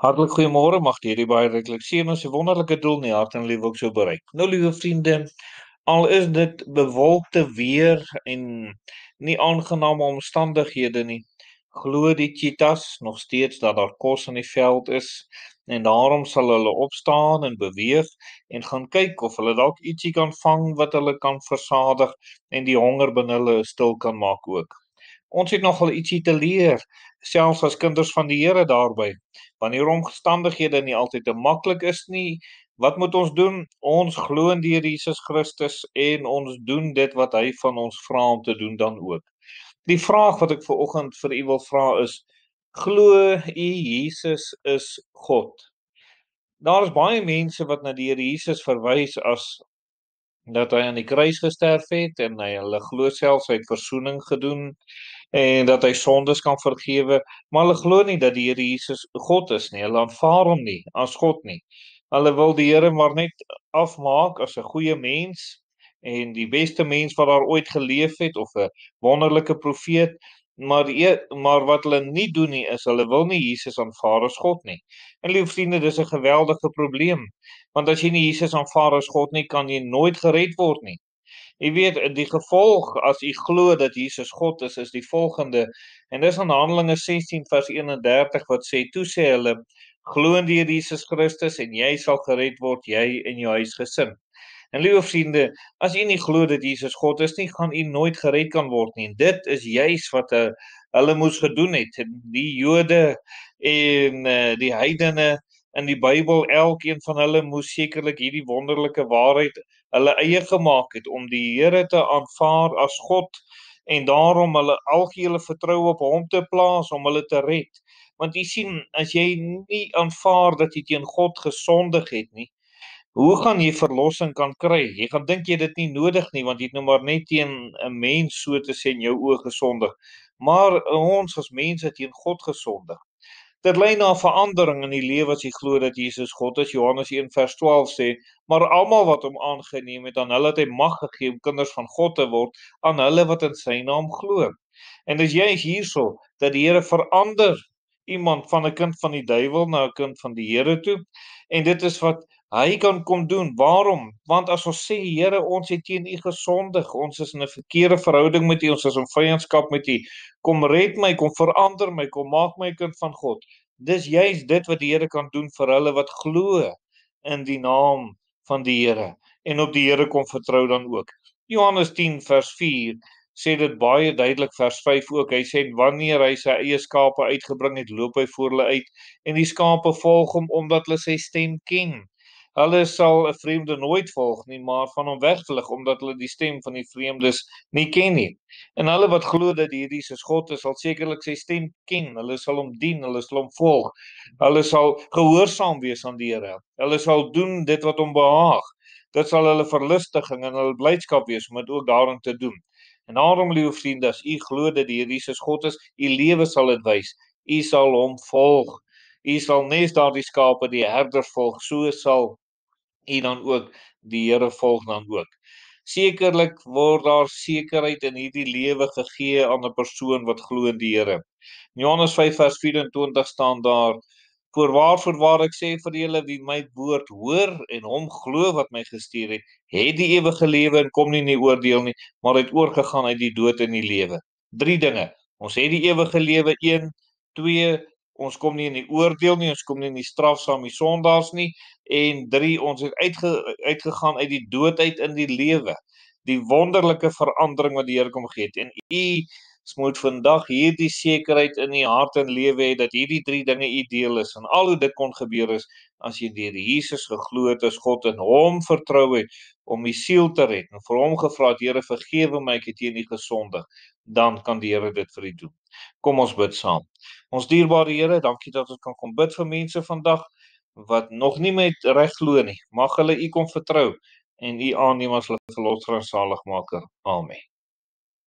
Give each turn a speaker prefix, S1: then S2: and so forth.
S1: Hartlik goeiemôre, mag hierdie baie ryklik seën en sy wonderlike doel in die hart en lewe ook so bereik. Nou liewe vriende, al is dit bewolkte weer en nie aangename omstandighede nie, glo die cheetahs nog steeds dat daar kos in die veld is en daarom sal hulle opstaan en beweeg en gaan kyk of hulle dalk ietsie kan vang wat hulle kan versadig en die honger binne hulle stil kan maak ook. Ons het nogal ietsie te leer, selfs as kinders van die Here daarby. Wanneer omstandighede nie altyd te maklik is nie, wat moet ons doen? Ons glo in die Here Jesus Christus en ons doen dit wat hy van ons vra om te doen dan ook. Die vraag wat ek vanoggend vir u wil vra is: glo u Jesus is God? Daar is baie mense wat na die Here Jesus verwys as dat hy aan die kruis gesterf het en hulle glo selfs hy het verzoening gedoen en dat hy sondes kan vergewe, maar hulle glo nie dat die Here Jesus God is nie. Hulle aanvaar hom nie as God nie. Hulle wil die Here maar net afmaak as 'n goeie mens en die beste mens wat daar ooit geleef het of 'n wonderlike profeet, maar wat hulle nie doen nie is hulle wil nie Jesus aanvaar as God nie. En liewe vriende, dis 'n geweldige probleem, want as jy nie Jesus aanvaar as God nie, kan jy nooit gered word nie. Jy weet, die gevolg as jy glo dat Jesus God is die volgende, en dis in Handelinge 16 vers 31 wat sê, toe sê hulle, glo in die Here Jesus Christus en jy sal gered word, jy en jou huisgesin. En liewe vriende, as u nie glo dat Jesus God is nie, gaan u nooit gered kan word nie. En dit is juis wat hulle moes gedoen het. Die Jode en die heidene in die Bybel, elkeen van hulle moes sekerlik hierdie wonderlike waarheid hulle eie gemaak het om die Here te aanvaar as God en daarom hulle algehele vertroue op hom te plaas om hulle te red. Want jy sien, as jy nie aanvaar dat jy teen God gesondig het nie, hoe gaan jy verlossing kan kry? Jy gaan dink jy dit nie nodig nie, want jy het nou maar net teen 'n mens so te sê in jou oë gesondig. Maar ons as mense teen God gesondig. Dit lei na 'n verandering in die lewe as jy glo dat Jesus God is. Johannes 1 vers 12 sê, maar almal wat hom aangeneem het, aan hulle het hy mag gegee om kinders van God te word, aan hulle wat in sy naam glo. En dis juist hierso dat die Here verander iemand van 'n kind van die duiwel na 'n kind van die Here toe. En dit is wat hy kan kom doen. Waarom? Want as ons sê, Here, ons het teen U gesondig, ons is in 'n verkeerde verhouding met U, ons is in vyandskap met U. Kom red my, kom verander my, kom maak my 'n kind van God. Dis juist dit wat die Here kan doen vir hulle wat glo in die naam van die Here en op die Here kom vertrou dan ook. Johannes 10 vers 4 sê dit baie duidelik, vers 5 ook. Hy sê wanneer hy sy eie skape uitgebring het, loop hy voor hulle uit en die skape volg hom omdat hulle sy stem ken. Hulle sal 'n vreemde nooit volg nie, maar van hom wegvlug omdat hulle die stem van die vreemdes nie ken nie. En hulle wat glo dat die Here Jesus God is, sal sekerlik sy stem ken. Hulle sal hom dien, hulle sal hom volg. Hulle sal gehoorsaam wees aan die Here. Hulle sal doen dit wat hom behaag. Dit sal hulle verlustiging en hulle blydskap wees om dit ook daarin te doen. En daarom, liewe vriende, as u glo dat die Here Jesus God is, u lewe sal dit wys. U sal hom volg. U sal nes daardie skape die herder volg, so sal u dan ook die Here volg dan ook. Sekerlik word daar sekerheid in hierdie lewe gegee aan 'n persoon wat glo in die Here. In Johannes 5 vers 24 staan daar: voorwaar ek sê vir julle, wie my woord hoor en hom glo wat my gestuur het die ewige lewe en kom nie in die oordeel nie, maar het oorgegaan uit die dood in die lewe. 3 dinge. Ons het die ewige lewe, 1, 2, ons kom nie in die oordeel nie, ons kom nie in die straf saam met die sondaars nie, en 3, ons het uitgegaan uit die dood uit in die lewe. Die wonderlike verandering wat die Here kom gee het. En u moet vandag hierdie sekerheid in u hart en lewe hê dat hierdie 3 dinge u deel is. En al hoe dit kon gebeur is as jy deur Jesus geglo het as God en hom vertrou het om u siel te red en vir hom gevra het, Here, vergewe my, ek het teen u gesondig, dan kan die Here dit vir u doen. Kom ons bid saam. Ons dierbare Here, dankie dat ons kan bid vir mense vandag wat nog nie met reg glo nie. Mag hulle u kom vertrou en u aanneem as hulle verlosser en saligmaker. Amen.